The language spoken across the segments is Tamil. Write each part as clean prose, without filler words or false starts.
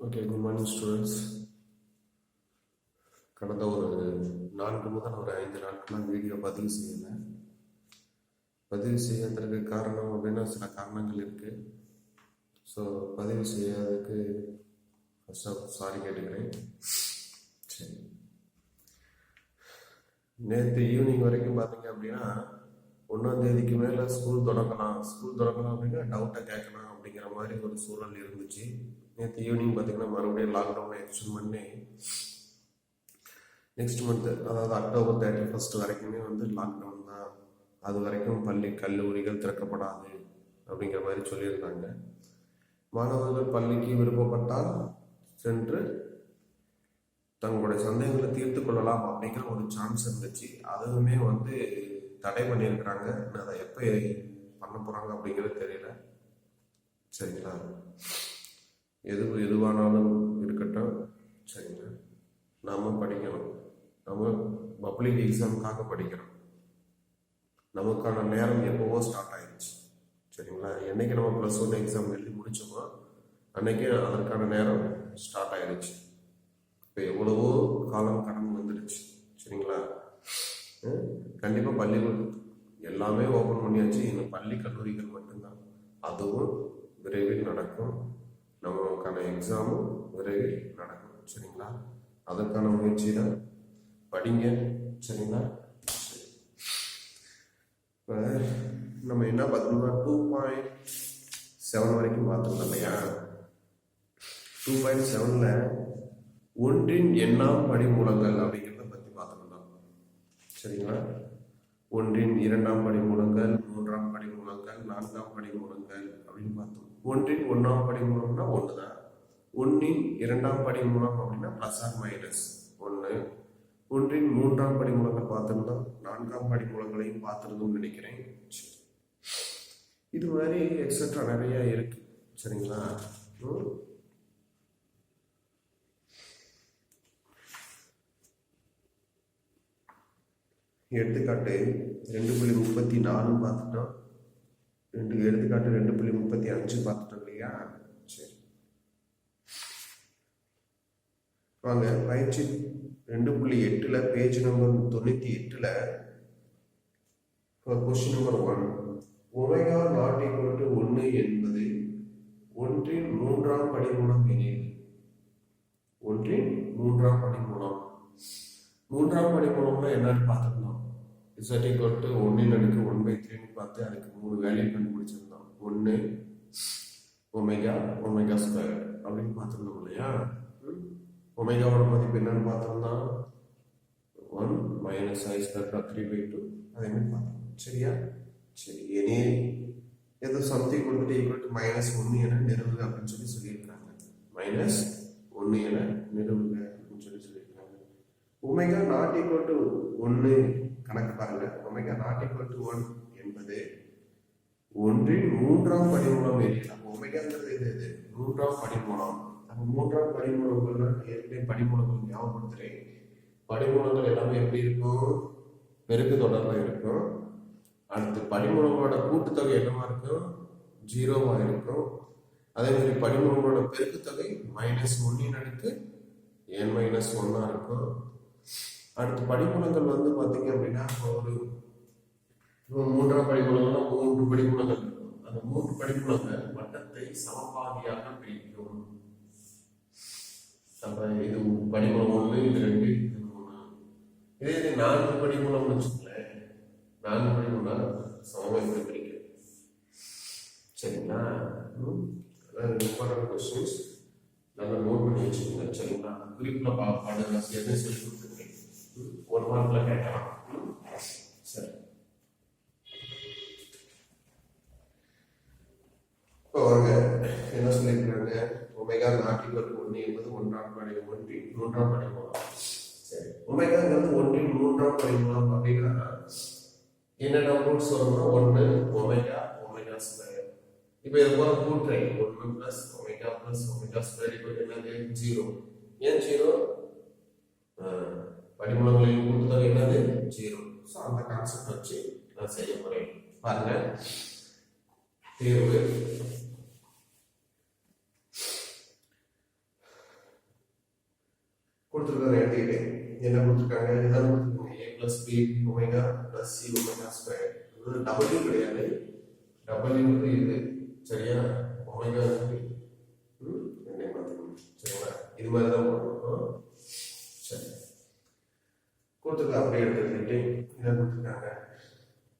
Okay, good morning students. கடந்த ஒரு 4 முதல் ஒரு 5 நாட்களாக வீடியோ பதிவு செய்யலை. பதிவு செய்யறதுக்கு காரணம் அப்படின்னா சில காரணங்கள் இருக்குது. ஸோ பதிவு செய்யாததுக்கு ஃபர்ஸ்ட் ஆஃப் சாரி கேட்டுக்கிறேன். சரி, நேற்று ஈவினிங் வரைக்கும் பார்த்தீங்க அப்படின்னா 1ஆம் தேதிக்கு மேலே ஸ்கூல் தொடங்கலாம் அப்படின்னா டவுட்டை கேட்கலாம் அப்படிங்கிற மாதிரி ஒரு சூழல் இருந்துச்சு. நேற்று ஈவினிங் பார்த்தீங்கன்னா மறுபடியும் லாக்டவுனை எக்ஸ்டெண்ட் பண்ணி நெக்ஸ்ட் மந்த்து, அதாவது அக்டோபர் 31 வரைக்குமே வந்து லாக்டவுன் தான். அது வரைக்கும் பள்ளி கல்லூரிகள் திறக்கப்படாது அப்படிங்கிற மாதிரி சொல்லியிருந்தாங்க. மாணவர்கள் பள்ளிக்கு விருப்பப்பட்டால் சென்று தங்களுடைய சந்தேகங்களை தீர்த்து கொள்ளலாம் அப்படிங்கிற ஒரு சான்ஸ் இருந்துச்சு. அதுவுமே வந்து தடை பண்ணியிருக்கிறாங்க. அதை எப்போ பண்ண போகிறாங்க அப்படிங்கிறது தெரியல. சரிங்களா, எதுவானாலும் இருக்கட்டும். சரிங்களா, நாம் படிக்கணும். நம்ம பப்ளிக் எக்ஸாமுக்காக படிக்கிறோம். நமக்கான நேரம் எப்போவோ ஸ்டார்ட் ஆயிடுச்சு. சரிங்களா, என்னைக்கு நம்ம +1 எக்ஸாம் எழுதி முடிச்சோமோ அன்னைக்கு அதற்கான நேரம் ஸ்டார்ட் ஆயிடுச்சு. இப்போ எவ்வளவோ காலம் கடந்து வந்துடுச்சு. சரிங்களா, கண்டிப்பாக பள்ளிகள் எல்லாமே ஓப்பன் பண்ணியாச்சு. இன்னும் பள்ளி கல்லூரிகள் மட்டும்தான். அதுவும் விரைவில் நடக்கும். நமக்கான எக்ஸாமும் விரைவில் நடக்கும். சரிங்களா, அதற்கான முயற்சி தான். படிங்க. சரிங்களா, இப்போ நம்ம என்ன பார்த்தோம்னா 2.7 வரைக்கும் பார்த்துருந்தோம் இல்லையா? 2.7ல் ஒன்றின் எண்ணாம் படிமூலங்கள் அப்படிங்கிறத பற்றி பார்த்துருந்தோம். சரிங்களா, ஒன்றின் 2ஆம் படிமூலங்கள், 3ஆம் படிமூலங்கள், 4ஆம் படிமூலங்கள் அப்படின்னு பார்த்தோம். ஒன்றின் 1ஆம் படிமூலம்னா 1 தான். ஒன்றின் 2ஆம் படிமூலம் அப்படின்னா +or-1. ஒன்றின் 3ஆம் படிமூலங்கள் பார்த்துருந்தோம். 4ஆம் படிமூலங்களையும் பார்த்துருந்தோம்னு நினைக்கிறேன். இது மாதிரி எக்ஸட்ரா நிறைய இருக்கு. சரிங்களா, எடுத்துக்காட்டு 2.34 பார்த்துட்டோம். எடுத்துக்காட்டு 2.35 பார்த்துட்டோம் இல்லையா? சரி, வாங்க பயிற்சி 2.8ல் பேஜ் நம்பர் 98ல் கொஸ்டின் நம்பர் 1, ω ≠ 1 என்பது ஒன்றின் 3ஆம் படிமூலம் எனில். ஒன்றின் 3ஆம் படிமூலம். 3ஆம் படிமூலம்னா என்னன்னு பார்த்துருந்தோம். Z = 1/1/3 பார்த்து அதுக்கு 3 வேல்யூ கண்டுபிடிச்சிருந்தோம். 1 ω² அப்படின்னு பார்த்துருந்தோம் இல்லையா? ஒமேகாவோட மதிப்பு என்னன்னு பார்த்தோம்னா 1 - I² 3/2. அதே மாதிரி பார்த்தோம். சரியா? சரி, எனி ஏதோ சம்திங் கொடுத்துட்டு -1 என நிறுவுக அப்படின்னு சொல்லியிருக்காங்க. -1 என நிறுவுக அப்படின்னு சொல்லியிருக்காங்க. ω ≠ 1 கணக்கு பாருங்க. ω ≠ 1 என்பது ஒன்றின் 3ஆம் படிமூலம் எனில். ஒமேகாங்கிறது எது? 3ஆம் படிமூலம். அப்போ 3ஆம் படிமூலங்கள்னா ஏற்கனவே படிமூலங்கள் ஞாபகப்படுத்துறேன். படிமூலங்கள் எல்லாமே எப்படி இருக்கும்? பெருக்கு தொடரில் இருக்கும். அடுத்து படிமூலங்களோட கூட்டுத்தொகை என்னவா இருக்கும்? 0வா இருக்கும். அதே மாதிரி படிமூலங்களோட பெருக்குத்தொகை -1 அடுக்கு n-1 இருக்கும். அடுத்து படிமூலங்கள் வந்து பார்த்தீங்க அப்படின்னா ஒரு 3ஆம் படிமூலங்கள்னா 3 படிமூலங்கள் இருக்கும். அந்த 3 படிமூலங்கள் வட்டத்தை சமபாதியாக பிரிக்கும். அப்ப இது படிமூலம் 1, இது 2, இது 3. இதே 4 படிமூலம்னு வச்சுக்கோங்களேன். 4 படிமூலம் சமமாக பிரிக்கும். சரிங்களா, இம்பார்ட்டன்ட் கொஸ்டின்ஸ் நல்லா நோட் பண்ணி வச்சுக்கோங்க. சரிங்களா, குறிப்பில் பாடுங்க. எதை சொல்லி கொடுத்துருக்கேன், 1 மார்க்கில் கேட்கலாம். சரி, இப்போ வாங்க என்ன சொல்லியிருக்காங்க? ω ≠ 1 என்பது 1ஆம் படிமூலம். சரி, ஒமேகாங்கிறது ஒன்றின் 3ஆம் படிமூலம் அப்படின்னா என்னென்ன ரூட்ஸ் வரும்னா 1 ω². இப்போ இது போல கூட்டுறேன். 1 + ω + ω² என்னது? 0. ஏன் 0? படிமூலங்களின் கூட்டுத்தொகை என்னது? 0. ஸோ அந்த கான்செப்ட் வச்சு நான் செய்ய போறேன். பாருங்க, தீர்வு plus b omega plus c omega square இது w கிடையாது w இது சரியா omega இருக்கு என்ன மாத்தணும் சரியா இது மாதிரி தான் போடணும் சரி கொடுத்துட்டு அப்படியே எடுத்துக்கிட்டு இதை கொடுத்துட்டாங்க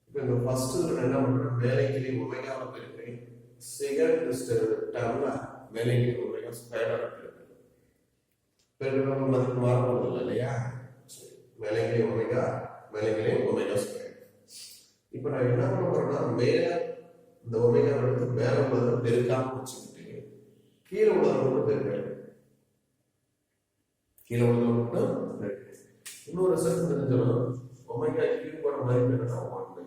இப்போ இந்த ஃபர்ஸ்ட் என்ன பண்றேன் மேலே கீழே ஒமேகாவை பெருக்கிறேன் செகண்ட் டேர்ம்ல மேலே கீழே ஒமேகா ஸ்கொயர் இருக்கு பெருக்கிற மதிப்பு மாறப்போறது இல்லையா மேலே கீழே ஒமேகா ஸ்கொயர் இப்போ நான் என்ன பண்ண போறேன்னா மேலே இந்த ஒமேகா எடுத்து மேலே உள்ளதை பெருக்காம வச்சுக்கிட்டு கீழே உள்ளதை மட்டும் பெருக்கிறேன் கீழே உள்ளதை மட்டும் பெருக்கிறேன் இன்னொரு ரிசல்ட் தெரிஞ்சிடும் ஒமேகா கியூபோட மதிப்பு என்னன்னா 1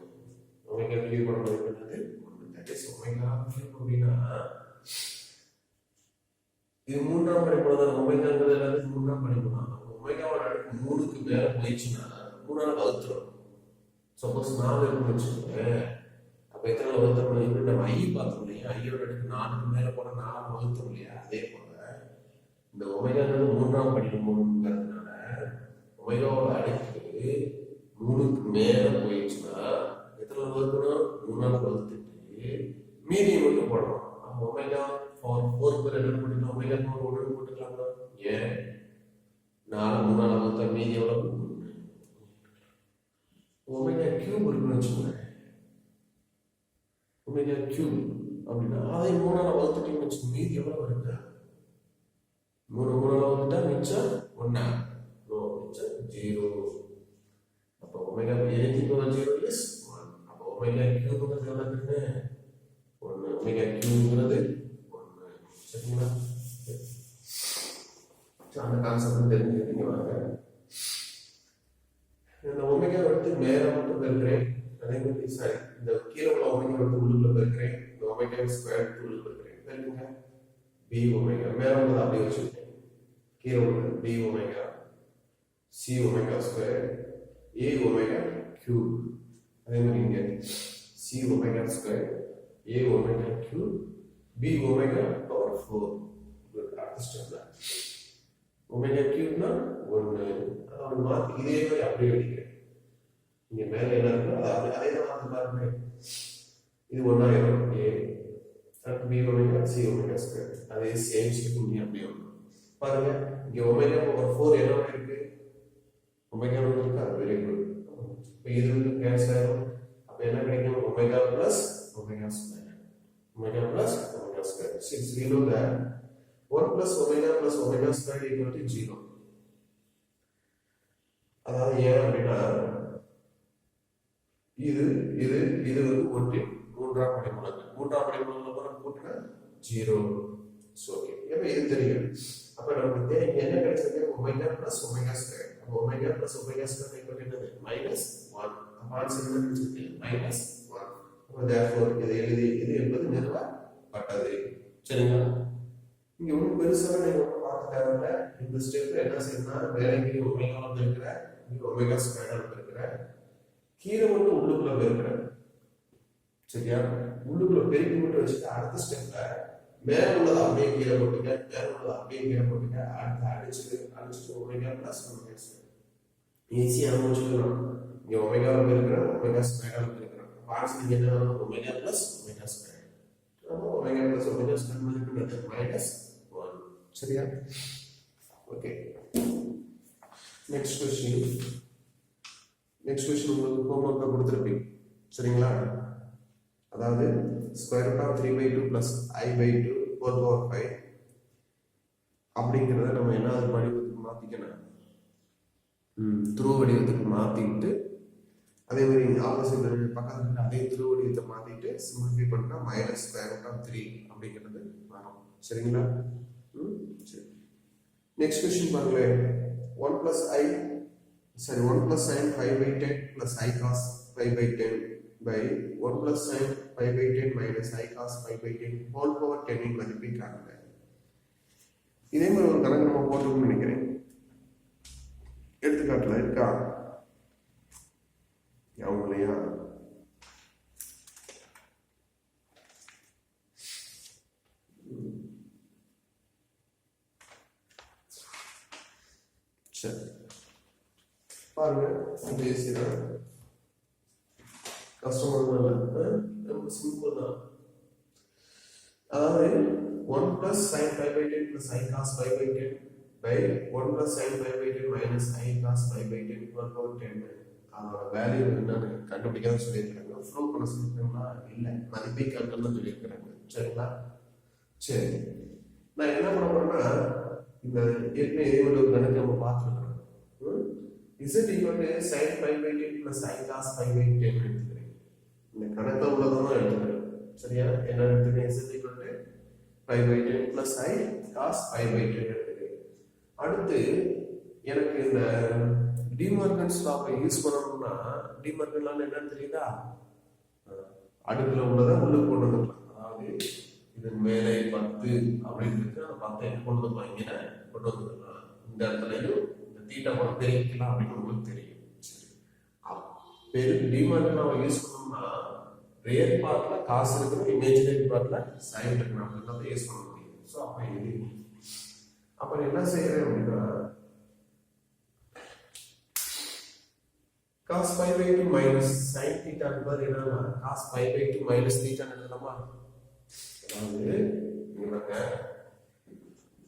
ஒமேகா கியூபோட மதிப்பு என்னது 1 தட் இஸ் ஒமேகா கியூப் அப்படின்னா இது மூன்றாம் படிப்புல தான் ஒமேகாங்கிறது எல்லாத்தையும் மூன்றாம் படிப்பு தான் ஒமேகாவோட அடுக்கு 3க்கு மேல போயிடுச்சுன்னா 3ஆல வகுத்துரும் சப்போஸ் 4 இருக்குன்னு வச்சுக்கோங்க அப்ப எத்தனை வகுத்துரும் இப்படி நம்ம ஐ பார்த்தோம் இல்லையா ஐயோட அடுக்கு 4க்கு மேல போனா 4ஆல வகுத்துரும் இல்லையா அதே போல இந்த ஒமேகாங்கிறது மூன்றாம் படிப்புங்கிறதுனால ஒமேகாவோட அடுக்கு 3க்கு மேல போயிடுச்சுன்னா எத்தனை வகுக்கணும் 3ஆல வகுத்துட்டு மீதியை மட்டும் போடணும் அப்போ ஒமேகா फोर पर என்ன போட்டுக்கலாம் ஒமேகா 1 போட்டுக்கலாமா ஏன் 4 3ஆல வகுத்தா மீதி எவ்வளவு ஒமேகா கியூப் இருக்குன்னு வச்சுக்கோங்க ஒமேகா கியூப் அப்படின்னா அதை 3ஆல வகுத்துட்டீங்கன்னு வச்சுக்கோங்க மீதி எவ்வளவு வருது 3ஆல வகுத்தா மிச்சம் 1 மிச்சம் 0 அப்போ ஒமேகா anything over 0 is 1 அப்போ ஒமேகா கியூப்ங்கிறது எவ்வளவு இருக்கு 1 ஒமேகா கியூப்ங்கிறது சரிங்களா அந்த கான்செப்ட் தெரிஞ்சுக்கிட்டீங்க வாங்க இந்த ஒமேகா எடுத்து மேலே மட்டும் பெருக்கிறேன் அதே மாதிரி சாரி இந்த கீழே உள்ள ஒமேகா எடுத்து உள்ளுக்குள்ள பெருக்கிறேன் இந்த ஒமேகா ஸ்கொயர் எடுத்து உள்ள பெருக்கிறேன் பெருக்குங்க பி ஒமேகா மேலே உள்ளது அப்படியே வச்சுருக்கேன் கீழே உள்ளது B omega C omega square A omega cube அதே மாதிரி இங்கே C omega square A omega cube b omega power 4 அடுத்த ஸ்டெப்ல omega cube னா 1 அதாவது மாத்தி இதே மாதிரி அப்படியே எழுதிக்கிறேன் இங்க மேல என்ன இருக்கோ அது அதே தான் மாத்தி பாருங்க இது 1 ஆயிரும் a அடுத்து b omega c omega square அதே சேம் ஸ்டெப் இங்க அப்படியே வரும் பாருங்க இங்க omega power 4 என்ன இருக்கு omega இருக்கு அது வெரி குட் இப்போ இது வந்து கேன்சல் ஆயிரும் அப்ப என்ன கிடைக்கும் omega plus omega square omega plus omega square. Since we know that 1 plus omega square equal to 0. அதாவது ஏன் அப்படின்னா இது இது இது வந்து ஒன்றின் மூன்றாம் படிமூலங்கள் கூட்டினா 0 ஓகே இப்போ இது தெரியும் அப்ப நமக்கு தெரியும் என்ன கிடைச்சது omega plus omega square அப்ப omega plus omega square equal to என்னது -1 அப்ப ஆன்சர் என்ன கிடைச்சது -1 therefore இது எழுதி இது என்பது நிறுவப்பட்டது சரிங்களா இங்க ஒன்றும் பெருசாக நீங்க பார்க்க தேவையில்ல இந்த ஸ்டெப்ல என்ன செய்யணும்னா வேலைக்கு ஒமேகாவில் இருக்கிற இங்க ஒமேகா ஸ்கொயர் இருக்கிற கீழே மட்டும் உள்ளுக்குள்ள பெருக்கிற சரியா உள்ளுக்குள்ள பெருக்கி மட்டும் வச்சுட்டு அடுத்த ஸ்டெப்ல மேல உள்ளதை அப்படியே கீழே போட்டுக்க மேல உள்ளதை அப்படியே கீழே போட்டுக்க அடுத்து அடிச்சுட்டு ஒமேகா பிளஸ் ஒமேகா ஸ்கொயர் ஈஸியா முடிச்சுக்கலாம் இங்க ஒமேகாவில் இருக்கிற ஒமேகா ஸ்கொயர் இருக்கிற பாக்ஸ் நீங்க என்ன வரும் ஒமேகா பிளஸ் ஒமேகா ஸ்கொயர் அப்போ ஒமேகா பிளஸ் ஒமேகா ஸ்கொயர் மதிப்பு -1 சரியா ஓகே நெக்ஸ்ட் क्वेश्चन உங்களுக்கு ஹோம்வொர்க்கா கொடுத்திருப்பேன் சரிங்களா அதாவது square root of 3/2 plus i/2 whole power 5 அப்படிங்கறத நம்ம என்ன வடிவத்துக்கு மாத்திக்கணும் த்ரூ வடிவத்துக்கு மாத்திட்டு அதே மாதிரி ஆப்போசிட் பக்கத்துல அதே த்ரூ வடிவத்தை மாத்திட்டு சிம்பிளிஃபை பண்ணா -√3 அப்படிங்கிறது வரும் சரிங்களா சரி நெக்ஸ்ட் क्वेश्चन பாருங்க 1 plus sin 5/10 plus i cos 5/10 by 1 plus sin 5/10 minus i cos 5/10 whole power 10 இன் மதிப்பை காண்க இதே மாதிரி ஒரு கணக்கு நம்ம போட்டுக்கணும்னு நினைக்கிறேன் எடுத்துக்காட்டுல இருக்கா யாவுலையா சரி பாருங்க இது ஈஸி தான், கஷ்டமான இல்லை, ரொம்ப சிம்பிள் தான். அதாவது 1 plus sin pi by 10 plus I cos pi by 10 by 1 plus sin pi by 10 minus I cos pi by 10 equal to 10. அதோட வேல்யூ என்னன்னு கண்டுபிடிக்க சொல்லியிருக்காங்க. ப்ரூவ் பண்ண சொல்லியிருக்காங்களா? இல்லை, மதிப்பை கண்டுன்னு சொல்லியிருக்காங்க. சரிங்களா? சரி, நான் என்ன பண்ண போறேன்னா, இந்த ஏற்கனவே ஒரு கணக்கு நம்ம பார்த்துருக்கோம். Z equal to sin pi by 10 plus I cos pi by 10 எடுத்துக்கிறேன். இந்த கணக்கில் உள்ளதும் எடுத்துக்கிறேன். சரியா? என்ன எடுத்துக்கிறேன்? Z equal to pi by 10 plus I cos pi by 10 எடுத்துக்கிறேன். அடுத்து எனக்கு இந்த டிமார்கன்ஸ் லாவை யூஸ் பண்ணணும்னா, டிமார்கன் லா என்னன்னு தெரியுதா? அடுக்குல உள்ளதை உள்ளுக்கு கொண்டு வந்துக்கலாம். அதாவது இதன் மேலே 10 அப்படின்னு இருக்கு, அந்த 10 என்ன கொண்டு வந்துக்கலாம், இங்கே கொண்டு வந்துக்கலாம். இந்த இடத்துலையும் இந்த தீட்டா கூட தெரிவிக்கலாம் அப்படின்னு உங்களுக்கு தெரியும். சரி, டிமார்கன் லாவை யூஸ் பண்ணணும்னா ரியல் பார்ட்ல காசு இருக்கணும், இமேஜினரி பார்ட்ல சைன் இருக்கணும், அப்படின்னு யூஸ் பண்ண முடியும். ஸோ அப்போ இது அப்போ என்ன செய்யறேன் அப்படின்னா, cos pi by 2 minus sin theta என்பது என்னன்னா cos pi by 2 minus theta எழுதலாமா? அதாவது இங்க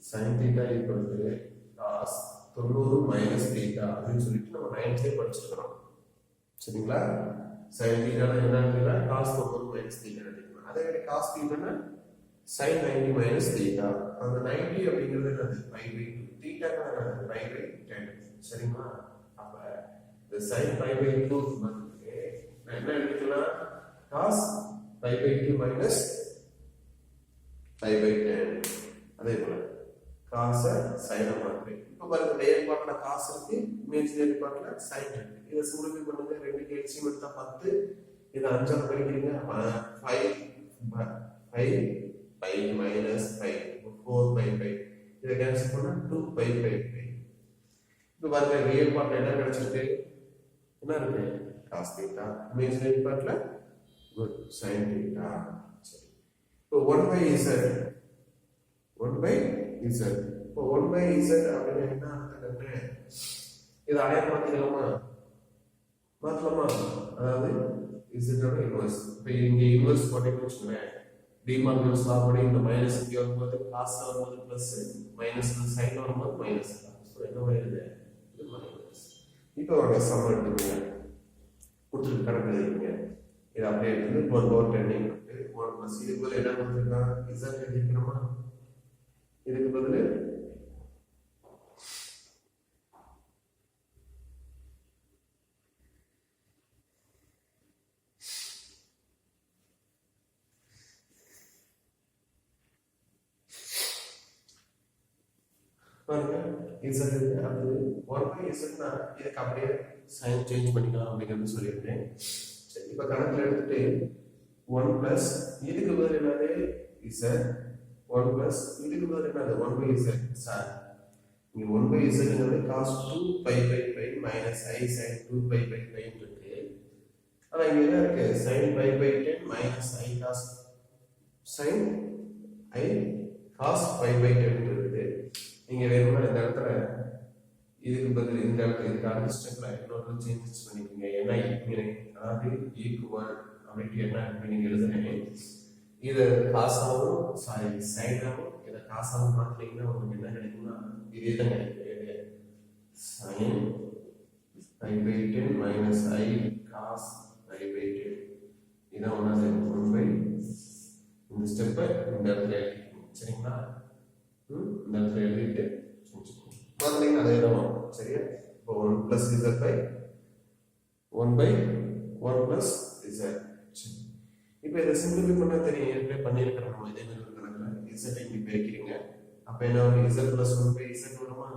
sin theta equal to cos 90 minus theta அப்படின்னு சொல்லிட்டு நம்ம 9th படிச்சிருக்கோம். சரிங்களா? sin theta என்னன்னா cos 90 minus theta எடுத்துக்கலாம். அதே மாதிரி cos theta னா sin 90 minus theta. அந்த 90 அப்படிங்கிறது என்னது? pi by 2. theta னா என்னது? pi by 10. சரிங்களா? அப்ப the sin pi by 2 வந்து என்ன எடுத்துக்கலாம்? cos pi by 2 minus pi by 10. அதே போல cos sin மாத்துறேன். இப்போ பாருங்க, ரியல் பார்ட்ல cos இருக்கு, இமேஜினரி பார்ட்ல sin இருக்கு. இத சிம்பிளிஃபை பண்ணுங்க. ரெண்டுக்கு எல்சிஎம் எடுத்தா 10, இத 5 ஆல பெருக்கிறீங்க, 5 pi minus 5 4 pi pi. இத கேன்சல் பண்ணா 2 pi pi pi. இப்போ பாருங்க, ரியல் பார்ட்ல என்ன கிடைச்சிருக்கு? என்ன இருக்கு? cos theta. இமேஜினரி பார்ட்ல good sin theta. சரி, இப்போ 1 by z, 1 by z. இப்போ 1 by z அப்படின்னா என்ன அர்த்தம்? இது அடையாளம் மாத்திக்கலாமா? மாத்தலாமா? அதாவது z ஓட இன்வெர்ஸ். இப்போ இங்க இன்வெர்ஸ் போட்டீங்கன்னு வச்சுக்கோங்க, டிமார்கன்ஸ் லா படி இந்த மைனஸ் இங்க வரும்போது cos வரும்போது பிளஸ், மைனஸ் sin வரும்போது மைனஸ். ஸோ என்ன வருது? இது மைனஸ். இப்போ ஒரு சம் எடுத்துக்கோங்க, கொடுத்துட்டு கணக்கு எழுதிக்கோங்க. இது அப்படியே எடுத்து 1/10 1 plus இதுக்கு பதில் என்ன கொடுத்துருக்காங்க? z எழுதிக்கணுமா? இதுக்கு பதில் பாருங்க, z இருக்கு. அது 1 by z னா இதுக்கு அப்படியே சைன் சேஞ்ச் பண்ணிக்கலாம் அப்படிங்கிறது சொல்லியிருக்கேன். சரி, இப்போ கணக்கில் எடுத்துட்டு 1 plus இதுக்கு பதில் என்னது? z. 1 plus இதுக்கு பதில் என்னது? 1 by z. சார், இங்க 1 by z ங்கிறது cos 2 pi by pi minus I sin 2 pi by pi இருக்கு. ஆனா இங்க என்ன இருக்கு? sin pi by 10 minus I cos sin I cos pi by 10 இருக்குது. நீங்க வேணும்னா இந்த இடத்துல இதுக்கு பதில் இந்த இடத்துல இதுக்கு அடுத்த ஸ்டெப்ல இன்னொரு சேஞ்சஸ் பண்ணிக்கோங்க. ஏன்னா அதாவது ஈக்குவல் அப்படின்ட்டு என்ன நீங்க எழுதுனீங்க, இதை காசாவும் சைனாவும் இதை காசாவும் மாத்தினீங்கன்னா உங்களுக்கு என்ன கிடைக்கும்னா இதே தான் கிடைக்கும். sin pi by 10 minus I cos pi by 10 இதான் ஒன்றாவது 1 by இந்த ஸ்டெப்பை இந்த இடத்துல எழுதிக்கணும். சரிங்களா? இந்த இடத்துல எழுதிட்டு மாத்தினீங்கன்னா அதே தான் வரும். சரியா? இப்போ 1 plus z by 1 by 1 plus z. இப்போ இதை சிம்பிளிஃபை பண்ண தெரியும், ஏற்கனவே பண்ணியிருக்கிறோம் நம்ம இதே மாதிரி கணக்கில். z இப்படி பெருக்கிறீங்க, அப்போ என்ன வரும்? z plus 1 by z வருமா?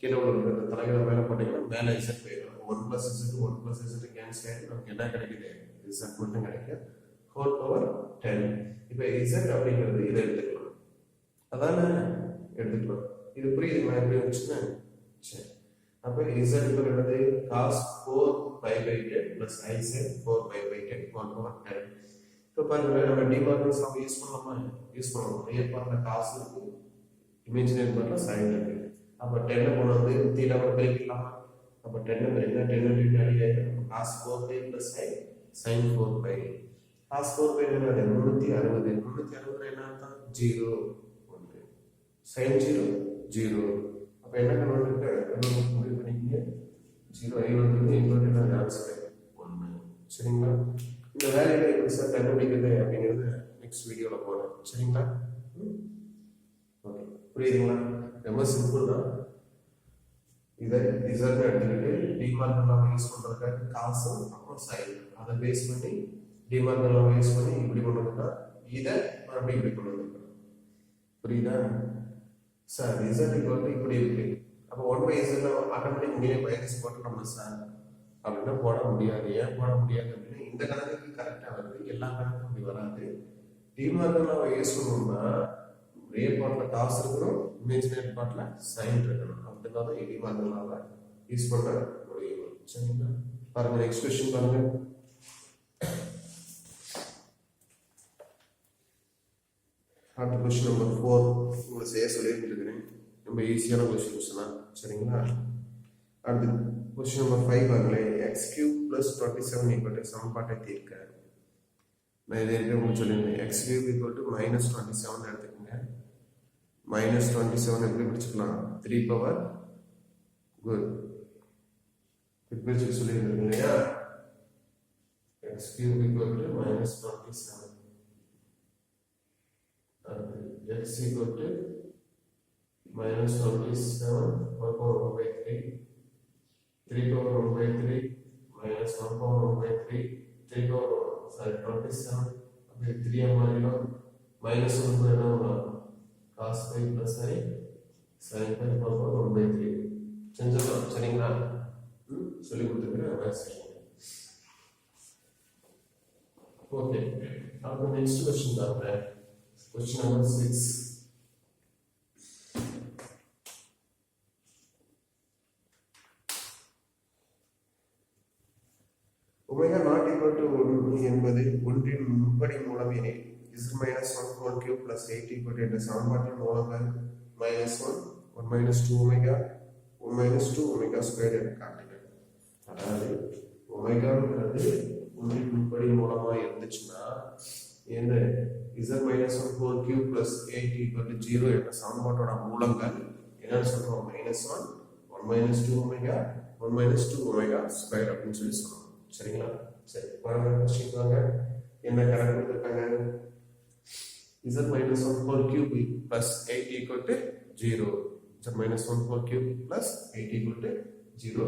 கீழே உள்ள தலைகளை மேலே போட்டீங்கன்னா மேலே z போயிடும். 1 plus z 1 plus z cancel ஆகிட்டு நமக்கு என்ன கிடைக்குது? z மட்டும் கிடைக்கும், ஹோல் பவர் 10. இப்போ z அப்படிங்கிறது இதை எடுத்துக்கலாம், அதானே எடுத்துக்கலாம். இது புரியுதுங்களா? எப்படி வந்துச்சுன்னா சரி, அப்போ z இப்போ என்னது? cos 4 pi by 10 plus I sin 4 pi by 10 1 over 10. இப்போ பாருங்க, நம்ம டிமார்கன்ஸ் லா யூஸ் பண்ணலாமா? யூஸ் பண்ணலாம். ரியல் பார்ட்ல cos இருக்கு, இமேஜினரி பார்ட்ல sin இருக்கு. அப்போ 10 கொண்டு வந்து தீட்டா கூட பெருக்கிடலாமா? அப்போ 10 என்ன 10 அடியாயிடும் cos 4π plus sin 4π cos 4π என்ன 360 360 என்ன அர்த்தம் 0 1 sin 0 0 அப்போ என்ன கன்வெர்ட் முடிவு பண்ணிக்கங்க 0 ஐ வந்து இன்வெர்ட் என்ன ஆன்சர் 1 சரிங்களா இந்த வேலையை எப்படி சார் கண்டுபிடிக்கிறது அப்படிங்கிறது நெக்ஸ்ட் வீடியோவில் போகிறேன் சரிங்களா ஓகே புரியுதுங்களா ரொம்ப சிம்பிள் தான் இதை ரிசல்ட் எடுத்துக்கிட்டு டிமார்கன் லா யூஸ் பண்ணுறதுக்காக காசு அப்புறம் சைன் அதை பேஸ் பண்ணி டிமார்கன் லா யூஸ் பண்ணி இப்படி பண்ணுறதுன்னா இதை மறுபடியும் இப்படி கொண்டு வந்துருக்கணும் புரியுதா சார் ரிசல்ட் இப்படி இருக்கு அப்போ 1/z ஆட்டோமேட்டிக் இங்கே மைனஸ் போட்டோம்னா சார் அப்படின்னா போட முடியாது ஏன் போட முடியாது அப்படின்னா இந்த கணக்குக்கு கரெக்டாக வருது எல்லா கணக்கும் அப்படி வராது டிமார்கன் லா யூஸ் பண்ணணும்னா ரியல் பார்ட்ல காசு இருக்கணும் இமேஜினரி பார்ட்ல சைன் இருக்கணும் அப்படின்னா தான் டிமார்கன் லாவை யூஸ் பண்ண முடியும் சரிங்களா பாருங்க நெக்ஸ்ட் क्वेश्चन பாருங்க அடுத்த क्वेश्चन நம்பர் 4 உங்களுக்கு செய்ய சொல்லிட்டு இருக்கேன் ரொம்ப ஈஸியான क्वेश्चन தான் சரிங்களா அடுத்து क्वेश्चन நம்பர் 5 பாருங்க x³ + 27 சமன்பாட்டை தீர்க்க நான் இதை உங்களுக்கு சொல்லியிருந்தேன் x³ -27 எடுத்துக்கோங்க -27 எப்படி பிடிச்சிக்கலாம் 3 பவர் குட் இப்படி சொல்லியிருந்தேன் இல்லையா x³ -27 x -27 1/3 3 power 1/3 minus 1 power 1/3 3 power sorry 27 அப்படி 3 மாறிடும் minus 1 என்ன வரும் cos π plus i sin π power 1/3 செஞ்சலாம் சரிங்களா சொல்லி கொடுத்துக்கிறேன் மேக்ஸ் ஓகே அப்போ நெக்ஸ்ட் क्वेश्चन பாருங்க question number 6 omega not equal to 1 என்பது ஒன்றின் முப்படி மூலம் எனில் z - 1 whole cube plus 8 equal என்ற சமன்பாட்டின் மூலங்கள் -1 1 - 2 ஒமேகா 1 - 2 ஒமேகா ஸ்கொயர் என காட்டுங்க அதாவது ஒமேகாங்கிறது ஒன்றின் முப்படி மூலமா இருந்துச்சுன்னா என்ன z - 1 whole cube plus 8 equal 0 என்ற சமன்பாட்டோட மூலங்கள் என்னன்னு சொல்றோம் -1 1 - 2 ஒமேகா 1 - 2 ஒமேகா ஸ்கொயர் அப்படின்னு சொல்லி சொல்றோம் சரிங்களா சரி பாருங்க क्वेश्चन வாங்க என்ன கணக்கு கொடுத்திருக்காங்க z - 1 whole cube plus 8 equal to 0 z - 1 whole cube plus 8 equal to 0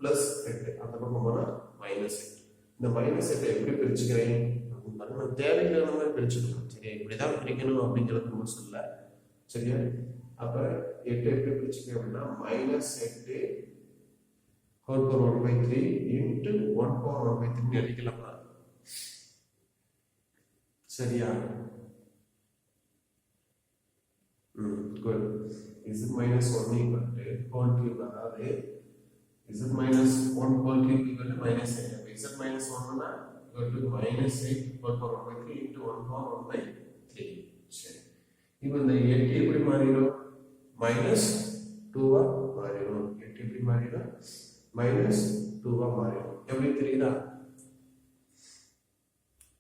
plus 8 அந்த பக்கம் போனா -8 இந்த -8 எப்படி பிரிச்சுக்கிறேன் நம்ம தேவையான மாதிரி பிரிச்சுக்கணும் சரியா இப்படிதான் பிரிக்கணும் அப்படிங்கிறது நம்ம சொல்ல சரியா அப்ப 8 எப்படி பிரிச்சுக்கிறேன் அப்படின்னா -8 whole power 1/3 into 1 power 1/3 எழுதிக்கலாமா சரியா good z - 1 equal to whole cube அதாவது z - 1 whole cube equal to -8 z - 1 னா equal to -8 whole power 1/3 into 1 power 1/3 சரி இப்போ இந்த 8 எப்படி மாறிடும் -2 ஆ மாறிடும் 8 எப்படி மாறிடும் -2 ஆ மாறிடும் எப்படி தெரியுதா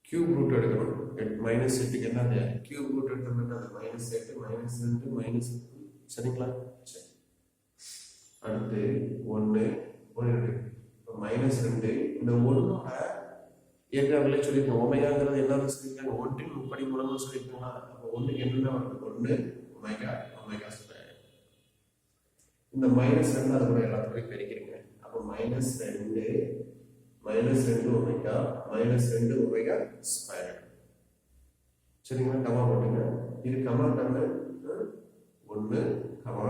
கியூப் ரூட் எடுக்கணும் -8 க்கு என்னது கியூப் ரூட் எடுத்தோம்னா அது -8 -2 -2 சரிங்களா சரி அடுத்து 1 1 இப்போ -2 இந்த 1ஓட ஏற்கனவே சொல்லிருக்கோம் ஒமேகாங்கிறது என்ன சொல்லிருக்காங்க ஒன்றின் முப்படி மூலமா சொல்லிருக்காங்களா அப்போ 1க்கு என்னென்ன வருது 1 ஒமேகா ஒமேகா ஸ்கொயர் இந்த -2 அது கூட எல்லாத்தையும் பெருக்கிறீங்க அப்போ -2 ஒமேகா -2 ஒமேகா ஸ்கொயர் சரிங்களா கமா போட்டுங்க இது கமா கண்ணு 1 comma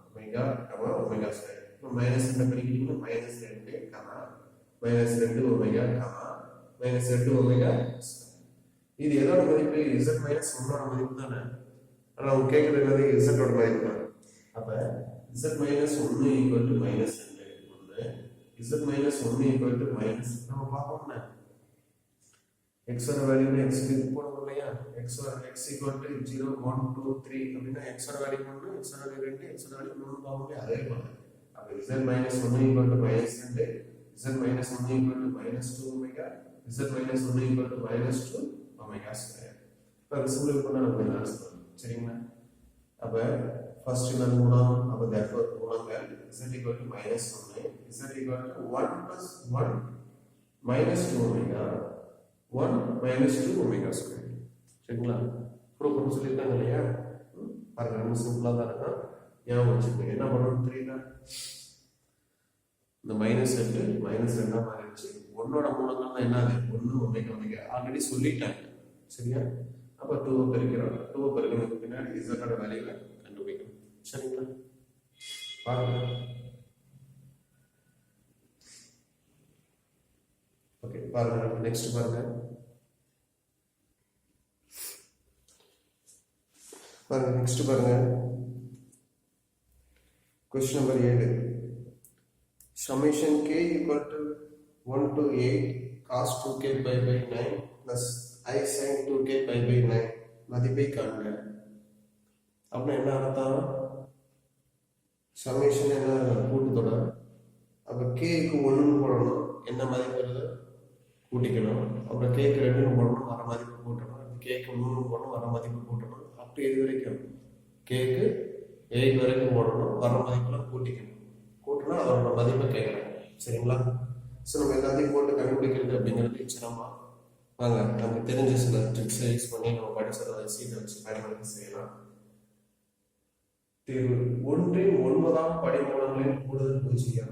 omega comma omega square இப்போ -2 பெருக்கிறீங்க -2 comma -2 omega comma -2 omega square இது எதோட மதிப்பு z - 1 மதிப்பு தானே ஆனால் அவங்க கேட்குறது என்னது z ஓட மதிப்பு தான் அப்போ z - 1 equal to -2 z - 1 equal to நம்ம பார்ப்போம்னா x ஓட வேல்யூ x க்கு போடணும் இல்லையா x equal to 0 1 2 3 அப்படின்னா x ஓட வேல்யூ 1 x ஓட வேல்யூ 2 x ஓட வேல்யூ 3 பார்ப்போம் அதே போல அப்போ z minus 1 equal to minus 2, z minus 1 equal to minus 2 omega, z minus 1 equal to minus 2 omega square. இப்போ சிம்பிள் பண்ணால் நமக்கு என்ன சொல்லணும் சரிங்களா? அப்போ ஃபர்ஸ்ட் நான் மூலம் அப்போ therefore மூலங்கள் z equal to minus 1, z equal to 1 plus 1 minus 2 omega, 1 minus 2 omega square. சரிங்களா? ப்ரூவ் பண்ண சொல்லியிருக்காங்க இல்லையா? பாருங்க ரொம்ப சிம்பிளாக தான் இருக்கும். ஞாபகம் வச்சுக்கோங்க. என்ன பண்ணணும் தெரியல, இந்த மைனஸ் 2 மைனஸ் 2 மாறிடுச்சு. 1ஓட மூலங்கள் தான் என்னது 1 ஒமேகா ஒமேகா ஆல்ரெடி சொல்லிட்டாங்க சரியா? அப்போ 2 பெருக்கிறோம். 2 பெருக்கிறதுக்கு பின்னாடி z-ஓட வேல்யூவை கண்டுபிடிக்கணும் சரிங்களா? பாருங்க. ஓகே பாருங்க நெக்ஸ்ட் பாருங்க. பாருங்க நெக்ஸ்ட் பாருங்க. Question number 7 summation k equal to 1 to 8 cos 2k pi by 9 plus I sin 2k pi by 9 மதிப்பை காண்க. அப்படின்னா என்ன அர்த்தம்? சம்மேஷன் என்ன கூட்டுத்தொடர். அப்போ கேக்கு 1ன்னு போடணும், என்ன மதிப்பு வருது கூட்டிக்கணும். அப்புறம் கேக்கு 2ன்னு போடணும், வர மதிப்பு கூட்டணும். கேக்கு 3ன்னு போடணும், வர மதிப்பு கூட்டணும். அப்படி இது வரைக்கும் கேக்கு 8 வரைக்கும் போடணும், வர மதிப்பெல்லாம் கூட்டிக்கணும். கூட்டினா அதோட மதிப்பை கேட்குறாங்க சரிங்களா? ஸோ நம்ம எல்லாத்தையும் போட்டு கண்டுபிடிக்கிறது அப்படிங்கிறது சிரமம். வாங்க நமக்கு தெரிஞ்ச சில ட்ரிக்ஸை யூஸ் பண்ணி நம்ம படிச்சதை சீட்டை வச்சு பயன்படுத்தி செய்யலாம். தீர்வு. 1இன் 9ஆம் படிமூலங்களின் கூடுதல் 0.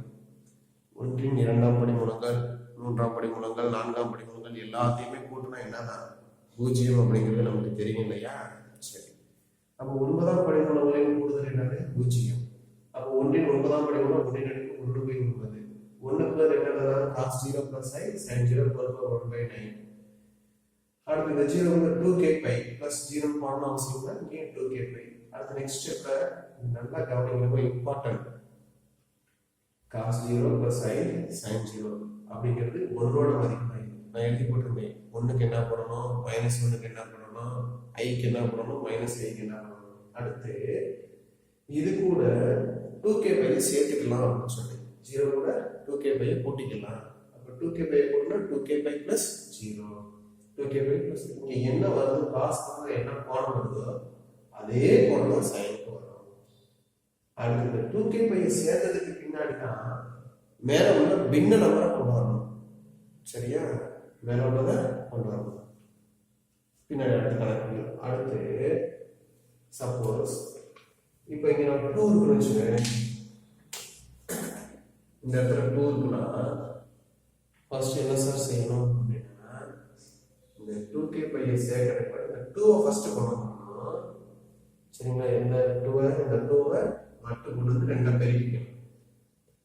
1இன் 2ஆம் படிமூலங்கள், 3ஆம் படிமூலங்கள், 4ஆம் படிமூலங்கள் எல்லாத்தையுமே கூட்டினா என்னதான் 0 அப்படிங்கிறது நமக்கு தெரியும் இல்லையா? சரி, அப்போ 9ஆம் படிமூலங்களின் கூடுதல் என்னது 0. அப்போ 1இன் 9ஆம் படிமூலம் 1 அடுக்கு 1/9. 1 என்னன்னா cos 0 plus I sin 0 per 1/9. அடுத்து இந்த 0 வந்து 2k pi plus 0 போடணும் அவசியம் இல்லை, இங்கே 2k pi. அடுத்து நெக்ஸ்ட் ஸ்டெப்ல நல்லா கவனிங்க, ரொம்ப important. cos 0 plus I sin 0 அப்படிங்கிறது 1ஓட மதிப்பு. நான் எழுதி போட்டிருந்தேன். 1க்கு என்ன பண்ணணும், -1க்கு என்ன பண்ணணும், ஐக்கு என்ன பண்ணணும், -ஐக்கு என்ன பண்ணணும். அடுத்து இது கூட 2k பை சேர்த்துக்கலாம் அப்படின்னு சொல்லி 0 கூட 2k பை கூட்டிக்கலாம். அப்போ 2k பை கூட்டினா 2k by plus 0, 2k by plus இங்கே என்ன வருது காசுக்கு என்ன கோணம் வருதோ அதே கோணம் தான் சைனுக்கு வரும். அடுத்து இந்த 2k பை சேர்த்ததுக்கு பின்னாடி தான் மேல உள்ள பின்ன நம்பரை கொண்டு வரணும் சரியா? மேல உள்ளதை கொண்டு வரணும் பின்னாடி அடுத்து கணக்கு. அடுத்து சப்போஸ் இப்போ இங்க நான் 2 இருக்குன்னு வச்சுக்கேன். இந்த இடத்துல 2 இருக்குன்னா ஃபர்ஸ்ட் என்ன சார் செய்யணும் அப்படின்னா, இந்த 2k பையை சேர்க்கறப்ப இந்த 2வை ஃபர்ஸ்ட் கொண்டு வரணும் சரிங்களா? இந்த 2வை மட்டும் கொண்டு வந்து 2 பெருக்கிக்கணும்.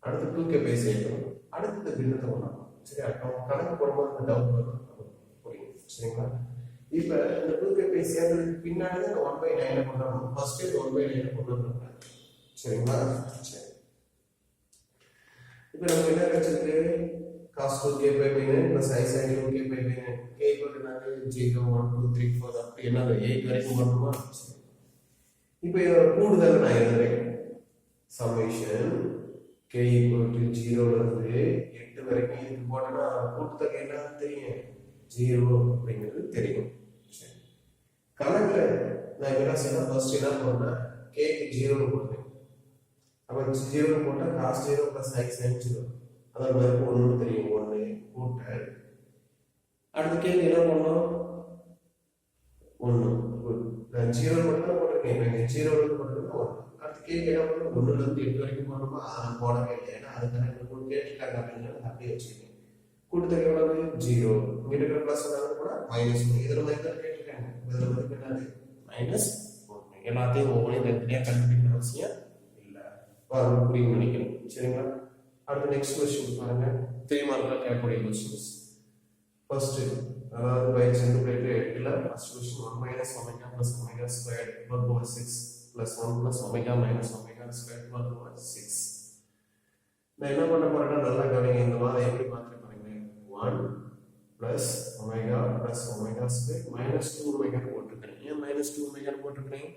அடுத்து 2k பை சேர்க்கணும். அடுத்து இந்த பின்னத்தை கொண்டு வரணும் சரியா? கணக்கு போடும்போது இந்த டவுட் வரும் புரியும் சரிங்களா? இப்போ இந்த 2k பை சேர்ந்ததுக்கு பின்னாடி தான் 1/9 கொண்டு வரணும். ஃபர்ஸ்ட் 1/9 கொண்டு வரணும் சரிங்களா? சரி, இப்போ நமக்கு என்ன கிடைச்சிருக்கு? cos 2k pi by 9 plus I sin 2k pi by 9. k equal to 0 1 2 3 4 அப்படி என்ன 8 வரைக்கும் வரணுமா? இப்போ இதோட கூடுதல் நான் எழுதுறேன். சம்மேஷன் k equal to 0 ல இருந்து 8 வரைக்கும் இதுக்கு போட்டோம்னா கூட்டுத்தொகை என்ன தெரியும்? 0 அப்படிங்கிறது தெரியும். சரி, கணக்குல நான் என்ன செய்யணும், ஃபர்ஸ்ட் என்ன பண்ணேன், k க்கு 0 போடுறேன். அப்போ 0 போட்டா cos 0 plus I sin 0 அதோட மதிப்பு 1 தெரியும். 1 கூட்டல் அடுத்து k என்ன பண்ணணும் 1. நான் 0 மட்டும் போட்டுருக்கேன். 0 இருந்து போட்டுருக்கேன் 1. அடுத்து k என்ன பண்ணணும் 1 ல இருந்து 8 வரைக்கும் போடணுமா? நான் போடவே இல்லை, ஏன்னா அதுக்கான எனக்கு கேட்டுட்டாங்க அப்படிங்கிறது அப்படியே வச்சுருக்கேன். கூட்டுத்தொகை எவ்வளவு 0. இங்க இருக்கிற பிளஸ் கூட -1. இதுல மதிப்பு கேட்டுருக்காங்க, இதுல மதிப்பு என்னது -1. எல்லாத்தையும் ஒவ்வொன்றையும் தனித்தனியாக கண்டுபிடிக்கணும் அவசியம் இல்லை. புரியும் நினைக்கிறேன் சரிங்களா? அடுத்து நெக்ஸ்ட் क्वेश्चन பாருங்க. 3 மார்க்ல கேட்கக்கூடிய क्वेश्चंस. ஃபர்ஸ்ட் அதாவது பயிற்சி 8ல first question 1 minus omega plus omega squared equal to 6 plus 1 plus omega minus omega squared equal to 6. நான் என்ன பண்ண போறேன்னா நல்லா கவனிங்க, இந்த மாதிரி எப்படி மாத்த போறீங்க. 1 plus omega plus omega squared minus 2 omega போட்டுக்கிறேன். ஏன் minus 2 omega போட்டுக்கிறேன்?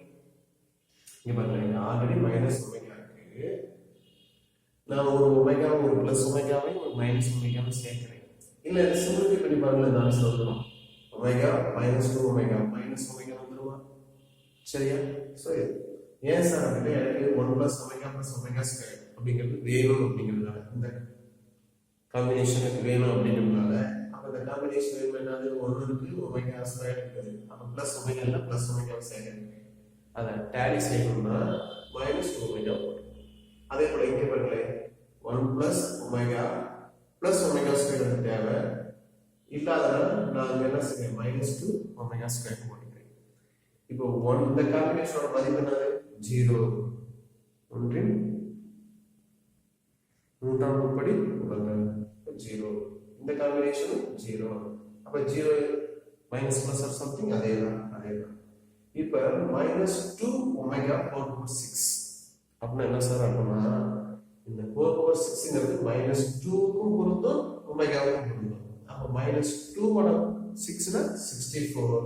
இங்க பாருங்க, ஆல்ரெடி minus omega இருக்கு. நான் ஒரு ஒமேகாவை ஒரு ப்ளஸ் ஒமேகாவையும் ஒரு மைனஸ் ஒமேகாவையும் சேர்க்கிறேன். இல்லை சிம்பிளிஃபை பண்ணி பாருங்கள், இந்த ஆன்சர் வந்துடும். Omega minus 2 omega minus omega வந்துடுமா? சரியா? ஸோ ஏன் சார் அப்படின்னா எனக்கு 1 + ஒமேகா + ஒமேகா ஸ்கொயர் அப்படிங்கிறது வேணும் அப்படிங்கிறதுனால, இந்த காம்பினேஷனுக்கு வேணும் அப்படிங்கிறதுனால, அப்போ இந்த காம்பினேஷன் வேணும் என்னது, 1 இருக்கு ஒமேகா ஸ்கொயர் இருக்குது, அப்போ ப்ளஸ் ஒமேகா இல்லை ப்ளஸ் ஒமேகா சேர்க்கணும். அதை டேலி செய்யணும்னா மைனஸ் 2 ஒமேகா போடும். அதே போல் இங்கே பாருங்களேன், 1 + ஒமேகா + ஒமேகா ஸ்கொயர் தேவை இல்லாதனால நான் என்ன செய்வேன், -2 ஒமேகா ஸ்கொயர் போட்டுக்கிறேன். இப்போ 1 இந்த காம்பினேஷனோட மதிப்பு என்னது, 0. ஒன்றின் மூன்றாம் உட்படி 0. இந்த காம்பினேஷன் 0. அப்போ 0 மைனஸ் ப்ளஸ் ஆர் சம்திங் அதே தான். இப்போ -2 ஒமேகா 4/6 அப்படின்னா என்ன சார் அப்படின்னா, இந்த 4/6ங்கிறது -2க்கும் பொருந்தும் ஒமேகாவுக்கும் பொருந்தும். அப்போ -2 6னா 64,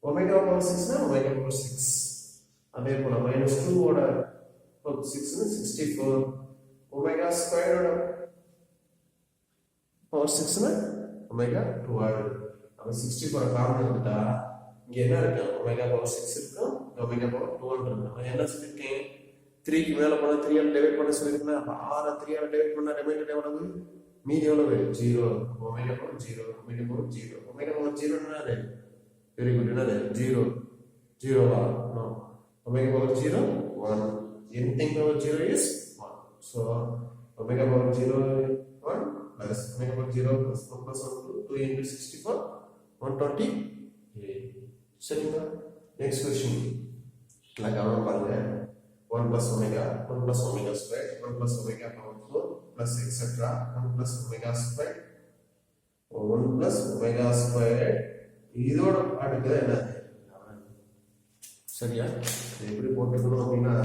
ஒமேகா பவர் 6னா ஒமேகா பவர் 6. அதே போல -2 6னா 64, ஒமேகா ஸ்கொயரோட பவர் 6னா ஒமேகா 12. அப்போ 64 காமன் எடுத்துட்டா இங்கே என்ன இருக்கு, ஒமேகா பவர் 6 இருக்கும், ஒமேகா பவர் 12 இருக்கும். நான் என்ன சொல்லியிருக்கேன், 3க்கு மேலே போனால் 3ஆல் டிவைட் பண்ண சொல்லியிருக்கேன். அப்போ 6 3ஆல் டிவைட் பண்ணால் ரிமைண்டர் எவ்வளவு, மீதி எவ்வளவு, 0. Omega power 0, omega power 0, omega power 0 என்னது, வெரி குட், என்னது 0 0வா, no, omega power 0 1, anything power 0 is 1. So omega power 0 1 plus omega power 0 plus 1 plus 1 2 into 64 128. சரிங்களா? நெக்ஸ்ட் கொஸ்டின் நல்லா கவனம் பாருங்க. 1 plus omega 1 plus omega square 1 plus omega power 4 plus etc 1 plus omega square 1 plus omega square இதோட அடுத்து என்ன, சரியா? எப்படி போட்டுக்கணும் அப்படின்னா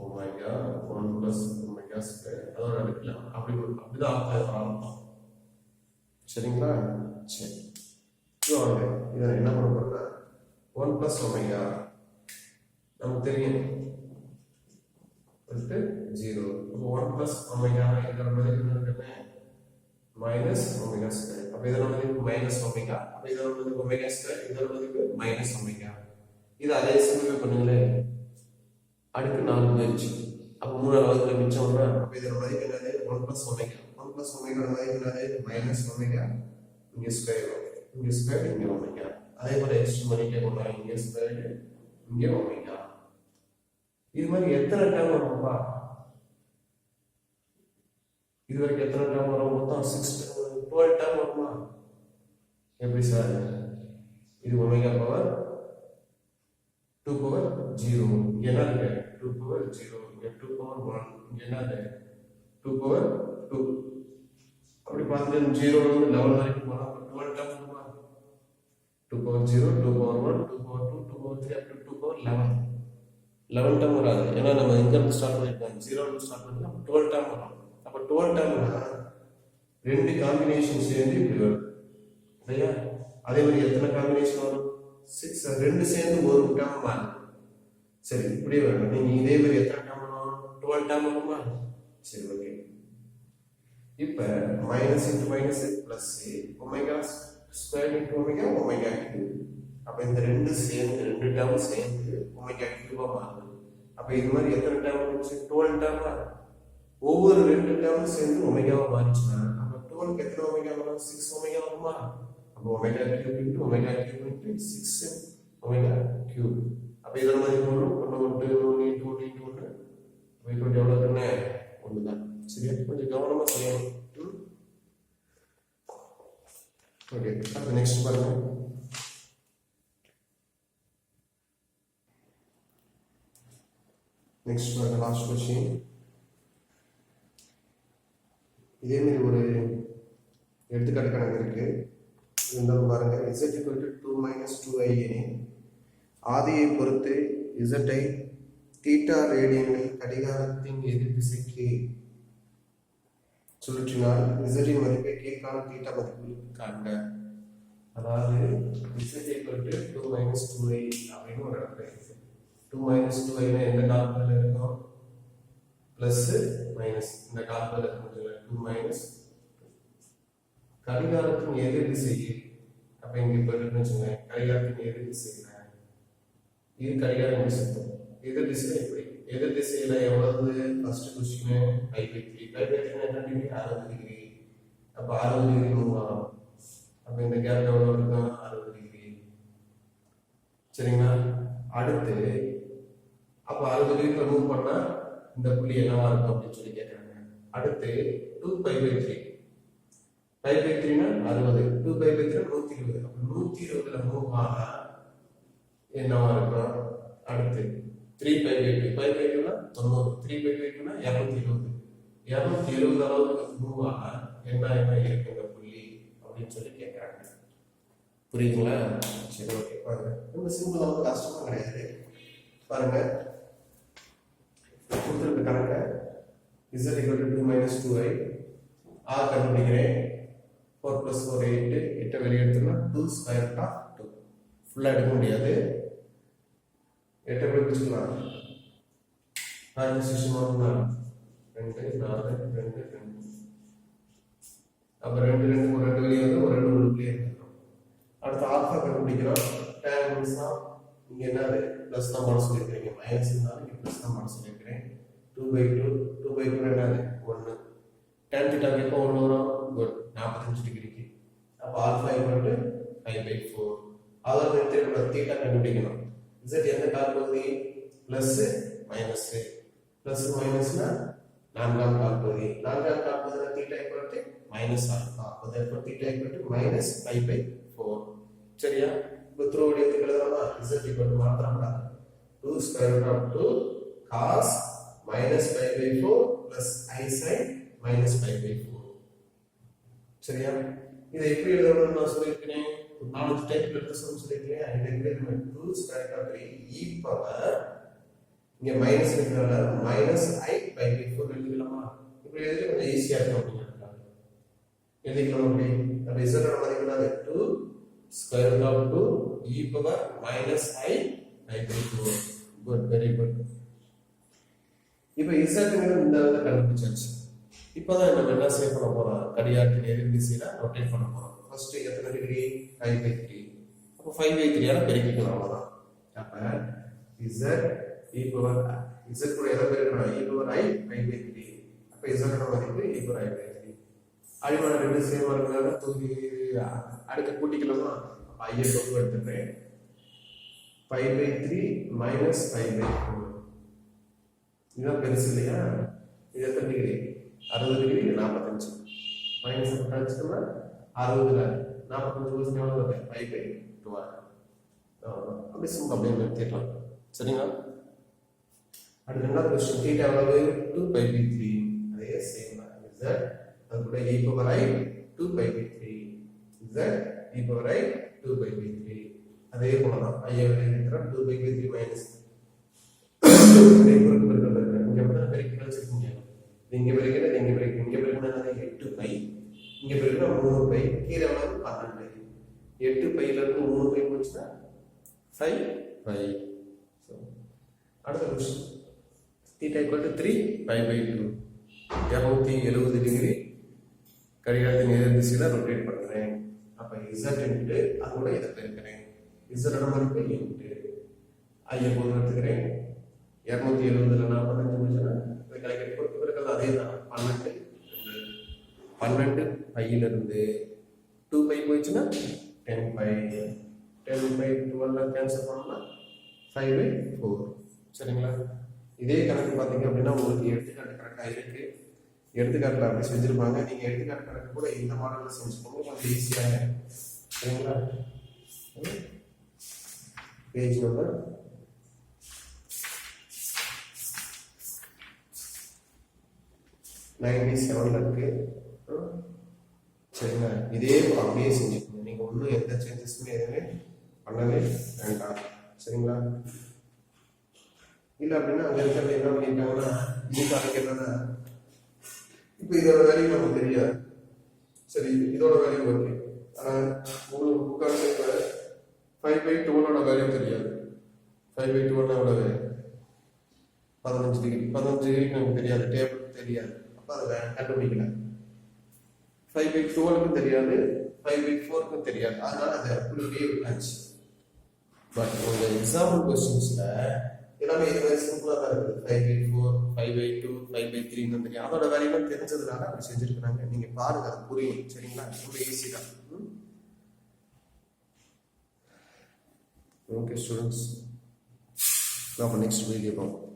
ஒமேகா 1 plus omega square அதோட அடுக்கல அப்படிதான் ஆரம்பம். சரிங்களா? சரி, இதை என்ன பண்ண போறோம்னா 1 plus omega நமக்கு தெரியும் 0. அப்போ 1 plus omega இதோட மதிப்பு என்ன, மைனஸ் ஒமேகா ஸ்கொயர். அப்போ இதோட மதிப்பு மைனஸ் ஒமேகா, அப்போ இதோட மதிப்பு ஒமேகா ஸ்கொயர், இதோட மதிப்பு மைனஸ் ஒமேகா. இது அதே சிம்பிளை பண்ணுங்களேன், அடுத்து 4 போயிடுச்சு. அப்போ 3 அளவுல மிச்சம்னா, அப்போ இதோட மதிப்பு என்னது, 1 plus ஒமேகா 1 plus ஒமேகா மதிப்பு என்னது, மைனஸ் ஒமேகா, இங்கே ஸ்கொயர், இங்கே ஸ்கொயர், இங்கே ஒமேகா. அதே போல எக்ஸ்ட்ரா மதிப்பே கொண்டு வரோம், இங்கே ஸ்கொயர், இங்கே ஒமேகா. இது மாதிரி எத்தனை டேர்ம் வரும்பா, இது வரைக்கும் எத்தனை டேர்ம் வரும், மொத்தம் 12 டேர்ம் வருமா? எப்படி சார், இது ஒமேகா பவர் 2 பவர் 0, இங்க என்ன இருக்கு 2 பவர் 0, இங்க 2 பவர் 1, இங்க என்ன இருக்கு 2 பவர் 2. அப்படி பார்த்துட்டு 0 ல இருந்து 11 வரைக்கும் போனா 12 டேர்ம் வருமா? 2 power 0, 2 power 1, 2 power 2, 2 power 3 up to 2 power 11 term வராது. ஏன்னா நம்ம எங்க இருந்து ஸ்டார்ட் பண்ணிருக்கோம், 0 ல இருந்து ஸ்டார்ட் பண்ணி 12 டேர்ம் வரும். அப்ப 12 டேர்ம்னா ரெண்டு காம்பினேஷன் சேர்ந்து இப்படி வரும் இல்லையா? அதே மாதிரி எத்தனை காம்பினேஷன் வரும், 6, ரெண்டு சேர்ந்து ஒரு டேர்ம் மாறும். சரி, இப்படியே வரும். நீங்க இதே மாதிரி எத்தனை டேர்ம் வரும், 12 டேர்ம் வருமா? சரி, ஓகே. இப்ப minus into minus plus omega square into omega omega cube. அப்ப இந்த ரெண்டு டேர்ம் சேர்ந்து ஒமேகா கியூபா மாறுது. அப்ப இது மாதிரி எத்தனை டேர்ம் வந்துச்சு, 12 டேர்மா. ஒவ்வொரு ரெண்டு டேர்ம் சேர்ந்து ஒமேகாவா மாறிச்சுன்னா அப்ப 12க்கு எத்தனை ஒமேகா வரும், 6 ஒமேகா வருமா? அப்ப omega cube into omega cube into 6 omega cube. அப்ப இதோட மதிப்பு வரும் 1 1 இன்டு 1 இன்டு 1 அப்ப எவ்வளவு இருக்குன்னு 1 தான். சரியா? கொஞ்சம் கவனமா செய்யணும். ஓகே, அப்ப நெக்ஸ்ட் பாருங்க. நெக்ஸ்ட் பாருங்க, லாஸ்ட் क्वेश्चन. இதே மாதிரி ஒரு எடுத்துக்காட்டு கணக்கு இருக்கு. இருந்தாலும் பாருங்க, z = 2 - 2i எனில் ஆதியை பொறுத்து z ஐ தீட்டா ரேடியனில் கடிகாரத்தின் எதிர் திசைக்கு சுழற்றினால் z இன் மதிப்பை கீழ்காணும் தீட்டா மதிப்பில் காண்க. அதாவது z = 2 - 2i அப்படின்னு ஒரு இடத்துல இருக்கு. 2 - 2i எந்த காலத்துல இருக்கும், பிளஸ் மைனஸ் இந்த கால்குலேட்டர் 2 மைனஸ் கடிகாரத்தின் எதிர் திசையில் அப்ப இங்க இப்ப இருக்குன்னு வச்சுக்கோங்க கடிகாரத்தின் எதிர் திசையில இது கடிகாரம் சுத்தம் எதிர் திசையில எப்படி எதிர் திசையில எவ்வளவு ஃபர்ஸ்ட் क्वेश्चन π/3 என்ன டிகிரி 60 டிகிரி அப்ப 60 டிகிரி மூவ் ஆகும் அப்ப இந்த கேப் எவ்வளவு இருக்கும் 60 டிகிரி சரிங்களா அடுத்து அப்ப 60 டிகிரி மூவ் பண்ணா இந்த புள்ளி என்னவா இருக்கும் அப்படின்னு சொல்லி கேக்குறாங்க அடுத்து 2π/3 π/3 னா 60 2π/3 120 அப்ப 120 ல மூவ் ஆனா என்னவா இருக்கும் அடுத்து 3π/2 π/2 னா 90 3π/2 னா 270 அளவுக்கு மூவ் ஆனா என்ன இருக்கு இந்த புள்ளி அப்படின்னு சொல்லி கேக்குறாங்க புரியுதுங்களா சரி ஓகே பாருங்க ரொம்ப சிம்பிளா ரொம்ப கஷ்டமா கிடையாது பாருங்க கொடுத்திருக்க கணக்க z = 2 - 2i r கண்டுபிடிக்கிறேன் 4 + 4 8 8 வெளிய எடுத்தோம்னா 2 ஸ்கொயர் ரூட் ஆஃப் 2 ஃபுல்லா எடுக்க முடியாது 8 எப்படி பிரிச்சுக்கலாம் பாருங்க சிஸ்டமா 2 4 2 2 அப்ப 2 2 ஒரு 2 வெளிய வந்து ஒரு 2 உள்ளே இருக்கும் அடுத்து ஆல்பா கண்டுபிடிக்கிறோம் tan மீன்ஸ் இங்க என்னது பிளஸ் தான் போட சொல்லிருக்கீங்க மைனஸ் இருந்தாலும் இங்க பிளஸ் தான் போட சொல்லிருக்கேன் 2/2 என்னது 1 tan θ எப்போ 1 வரும் குட் 45 டிகிரிக்கு அப்ப ஆல்பா = 5/4 அதாவது எடுத்துக்கிற θ கண்டுபிடிக்கணும் z எந்த கால் பகுதி பிளஸ் மைனஸ் பிளஸ் மைனஸ்னா நான்காம் கால் பகுதி நான்காம் கால் பகுதியில் θ மைனஸ் ஆல்பா அப்போ θ -5/4 சரியா இப்போ த்ரூ எடுத்துக்கிறதுனா z மாத்திரம்டா 2 square root of 2 cos -5/4 plus i sin -5/4 சரியா இதை எப்படி எழுதணும்னு நான் சொல்லியிருக்கேன் நாலு டைப்ல எடுத்து சொல்லியிருக்கேன் integrate 2 square root of 3 e power இங்க மைனஸ் இருக்கிறதால -i/4 எழுதிக்கலாமா இப்படி எழுதி கொஞ்சம் ஈஸியா இருக்கும் அப்படிங்கிறதுக்காக எழுதிக்கலாம் அப்படி அப்ப z ஓட மதிப்பு என்னது 2 square root of 2 e power -i/4 good very good இப்போ z ங்கிறது இந்த இடத்துல கண்டுபிடிச்சாச்சு இப்போதான் நம்ம என்ன செய்ய பண்ண போறோம் கடிகாரத்தின் எதிர் திசையில ரொட்டேட் பண்ண போறோம் ஃபர்ஸ்ட் எத்தனை டிகிரி 5/3 அப்போ 5/3 ஆல பெருக்கிக்கலாம் அவ்வளவுதான் அப்ப z e பவர் z கூட எதை பெருக்கணும் e பவர் i 5/3 அப்ப z ஓட மதிப்பு e பவர் i/3 அடிமான ரெண்டு சேமா இருக்கனால தூக்கி அடுத்து கூட்டிக்கலாமா அப்ப i ஐ கொண்டு எடுத்துறேன் 5/3 - 5/4 இதுதான் பெருசு இல்லையா இது எத்தனை டிகிரி 60 டிகிரி 45 மைனஸ் கழிச்சோம்னா 60ல 45 எவ்வளவு வருது 5/12 அப்படி சிம்பிள் அப்படியே நிறுத்திடலாம் சரிங்களா அடுத்த ரெண்டாவது क्वेश्चन θ எவ்வளவு 2π/3 அதே சேம் z அது கூட e power i 2π/3 z e power i 2π/3 அதே போல தான் i ஐ எழுதிக்கிறோம் 2π/3 மைனஸ் இங்க மட்டும் பெருக்கி கழிச்சிருக்கீங்க இங்க பெருக்கினா இங்க பெருக்கி இங்க பெருக்கினா 8π இங்க பெருக்கினா 3π கீழே எவ்வளவு 12 8π ல இருந்து 3π போச்சுன்னா 5π சோ அடுத்த क्वेश्चन θ = 3π/2 270 டிகிரி கடிகாரத்தின் எதிர் திசையில ரொட்டேட் பண்றேன் அப்ப z இன்டு அதோட இத பெருக்கிறேன் z ஓட மதிப்பு இன்டு i ஐ போட்டு எடுத்துக்கிறேன் 270 ல 45 போச்சுன்னா இத கலெக்ட் போட்டு பெருக்கிறது அதேதான் 12 π ல இருந்து 2π போச்சுன்னா 10π 10/12 கேன்சல் பண்ணா 5/4 சரிங்களா இதே கணக்கு பாத்தீங்க அப்படின்னா உங்களுக்கு எடுத்துக்காட்டு கணக்கா இருக்கு எடுத்துக்காட்டுல அப்படி செஞ்சிருப்பாங்க நீங்க எடுத்துக்காட்டு கணக்கு கூட இந்த மாடல்ல செஞ்சுக்கோங்க கொஞ்சம் ஈஸியா சரிங்களா பேஜ் நம்பர் 97 இருக்கு சரிங்களா இதே அப்படியே செஞ்சுக்கணும் நீங்க ஒன்றும் எந்த சேஞ்சஸுமே எதுவுமே பண்ணவே வேண்டாம் சரிங்களா இல்லை அப்படின்னா அங்கே இருக்கிறது என்ன பண்ணிட்டாங்கன்னா இதுக்கு அதுக்கு என்னன்னா இப்போ இதோட வேல்யூ நமக்கு தெரியாது சரி இதோட வேல்யூ ஓகே ஆனால் உங்களுக்கு புக்கான இப்போ 5/12 வேல்யூ தெரியாது 5/12 எவ்வளவு 15 டிகிரி 15 டிகிரி நமக்கு தெரியாது, டேபிள் தெரியாது, அப்போ அதை கண்டுபிடிக்கல. 5/12 தெரியாது, 5/4 தெரியாது, அதனால அதை அப்படியே விட்டாச்சு. பட் உங்க எக்ஸாம்பிள் கொஸ்டின்ஸ்ல எல்லாமே இது மாதிரி சிம்பிளா தான் இருக்குது. 5/4, 5/2, 5/3 தெரியும். அதோட வேலையெல்லாம் தெரிஞ்சதுனால அப்படி செஞ்சிருக்கிறாங்க. நீங்க பாருங்க, அது புரியும். சரிங்களா? ரொம்ப ஈஸி தான். ஓகே ஸ்டூடெண்ட்ஸ், நம்ம நெக்ஸ்ட் வீடியோ பார்ப்போம்.